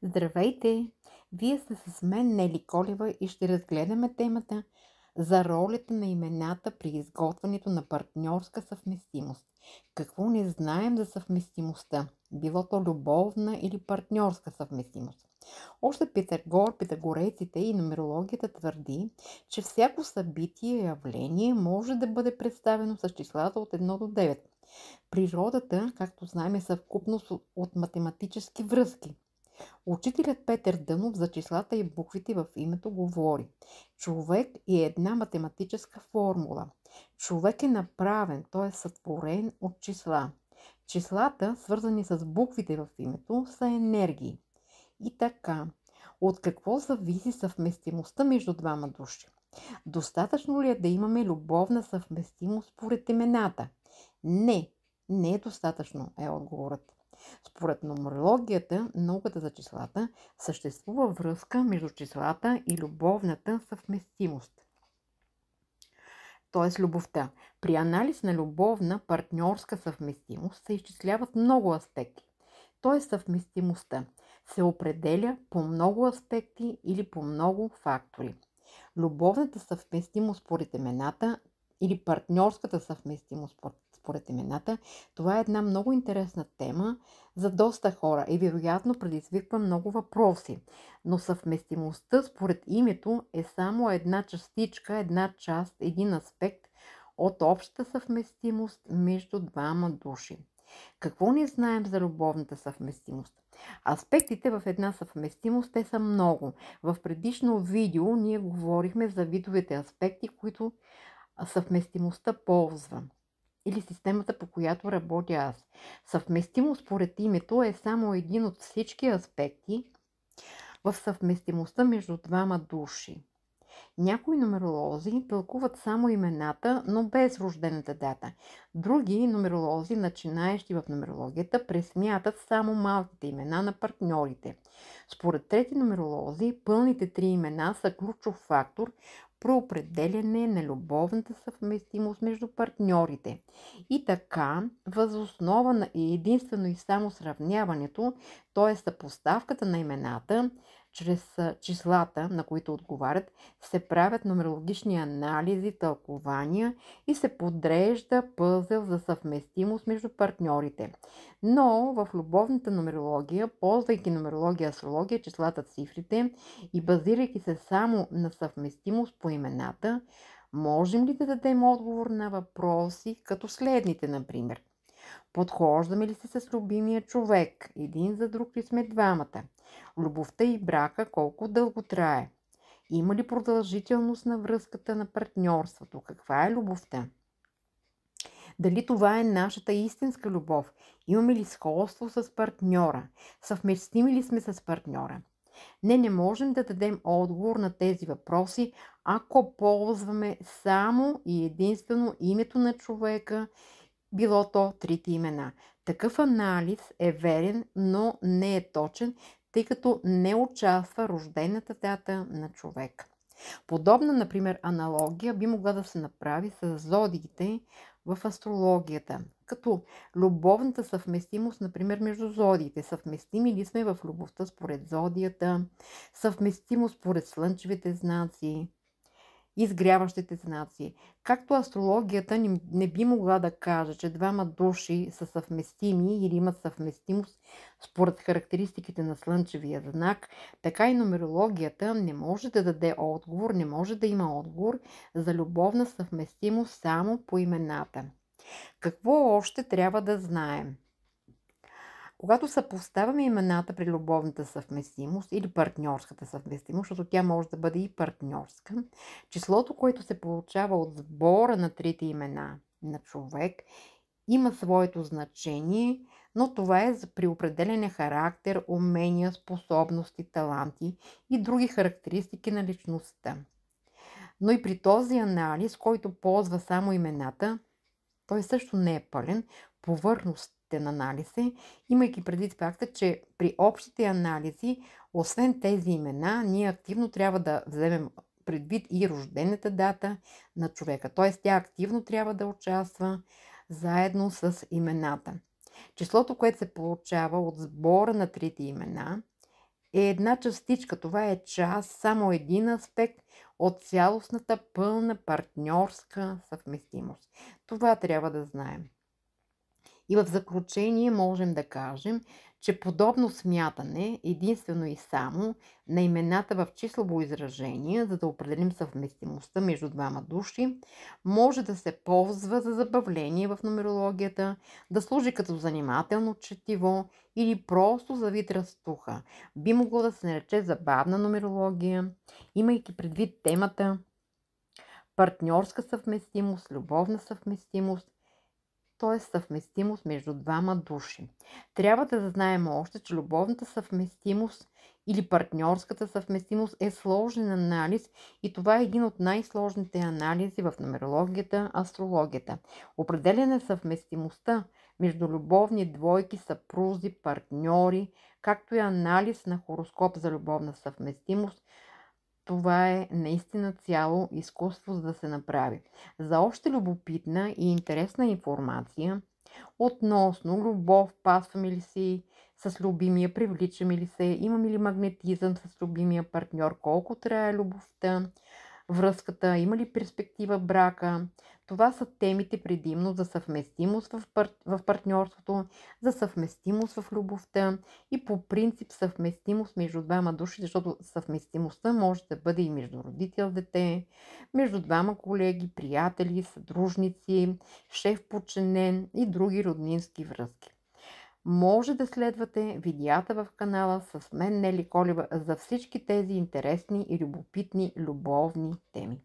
Здравейте! Вие сте с мен Нели Колева и ще разгледаме темата за ролята на имената при изготвянето на партньорска съвместимост. Какво не знаем за съвместимостта? Било то любовна или партньорска съвместимост. Още Питагор, питагорейците и нумерологията твърди, че всяко събитие и явление може да бъде представено с числата от 1 до 9. Природата, както знаем, е съвкупност от математически връзки. Учителят Петър Дънов за числата и буквите в името говори: човек е една математическа формула. Човек е направен, т.е. сътворен от числа. Числата, свързани с буквите в името, са енергии. И така, от какво зависи съвместимостта между двама души? Достатъчно ли е да имаме любовна съвместимост според имената? Не, не е достатъчно, е отговорът. Според нумерологията, науката за числата, съществува връзка между числата и любовната съвместимост, т.е. любовта. При анализ на любовна партньорска съвместимост се изчисляват много аспекти, т.е. съвместимостта се определя по много аспекти или по много фактори. Любовната съвместимост според имената или партньорската съвместимост според имената, това е една много интересна тема за доста хора и вероятно предизвиква много въпроси. Но съвместимостта според името е само една частичка, една част, един аспект от общата съвместимост между двама души. Какво не знаем за любовната съвместимост? Аспектите в една съвместимост те са много. В предишно видео ние говорихме за видовете аспекти, които съвместимостта ползва или системата, по която работя аз. Съвместимост според името е само един от всички аспекти в съвместимостта между двама души. Някои нумеролози тълкуват само имената, но без рождената дата. Други нумеролози, начинаещи в нумерологията, пресмятат само малките имена на партньорите. Според трети нумеролози, пълните три имена са ключов фактор при определяне на любовната съвместимост между партньорите. И така, въз основа на единствено и само сравняването, т.е. съпоставката на имената, чрез числата, на които отговарят, се правят нумерологични анализи, тълкования и се подрежда пъзел за съвместимост между партньорите. Но в любовната нумерология, ползвайки нумерология, астрология, числата, цифрите и базирайки се само на съвместимост по имената, можем ли да дадем отговор на въпроси като следните, например? Подхождаме ли се с любимия човек? Един за друг ли сме двамата? Любовта и брака колко дълго трае? Има ли продължителност на връзката на партньорството? Каква е любовта? Дали това е нашата истинска любов? Имаме ли сходство с партньора? Съвместими ли сме с партньора? Не можем да дадем отговор на тези въпроси, ако ползваме само и единствено името на човека, било то трите имена. Такъв анализ е верен, но не е точен, тъй като не участва рождената дата на човек. Подобна, например, аналогия би могла да се направи с зодиите в астрологията, като любовната съвместимост, например, между зодиите. Съвместими ли сме в любовта според зодията, съвместимост според слънчевите знаци, изгряващите знаци. Както астрологията не би могла да каже, че двама души са съвместими или имат съвместимост според характеристиките на слънчевия знак, така и нумерологията не може да даде отговор, не може да има отговор за любовна съвместимост само по имената. Какво още трябва да знаем? Когато съпоставяме имената при любовната съвместимост или партньорската съвместимост, защото тя може да бъде и партньорска, числото, което се получава от сбора на трите имена на човек, има своето значение, но това е при определене характер, умения, способности, таланти и други характеристики на личността. Но и при този анализ, който ползва само имената, той също не е пълен, повърхностен анализ е, имайки предвид факта, че при общите анализи, освен тези имена, ние активно трябва да вземем предвид и рождената дата на човека. Т.е. тя активно трябва да участва заедно с имената. Числото, което се получава от сбора на трите имена, е една частичка. Това е част, само един аспект от цялостната пълна партньорска съвместимост. Това трябва да знаем. И в заключение можем да кажем, че подобно смятане единствено и само на имената в числово изражение, за да определим съвместимостта между двама души, може да се ползва за забавление в нумерологията, да служи като занимателно четиво или просто за вид разтуха. Би могло да се нарече забавна нумерология, имайки предвид темата партньорска съвместимост, любовна съвместимост, т.е. съвместимост между двама души. Трябва да знаем още, че любовната съвместимост или партньорската съвместимост е сложен анализ и това е един от най-сложните анализи в нумерологията, астрологията. Определяне съвместимостта между любовни двойки, съпрузи, партньори, както и анализ на хороскоп за любовна съвместимост, това е наистина цяло изкуство за да се направи. За още любопитна и интересна информация относно любов, пасваме ли си с любимия, привличаме ли се, имаме ли магнетизъм с любимия партньор, колко трае любовта, връзката, има ли перспектива брака. Това са темите предимно за съвместимост в партньорството, за съвместимост в любовта и по принцип съвместимост между двама души, защото съвместимостта може да бъде и между родител, дете, между двама колеги, приятели, съдружници, шеф-подчинен и други роднински връзки. Може да следвате видеята в канала с мен Нели Колева за всички тези интересни и любопитни любовни теми.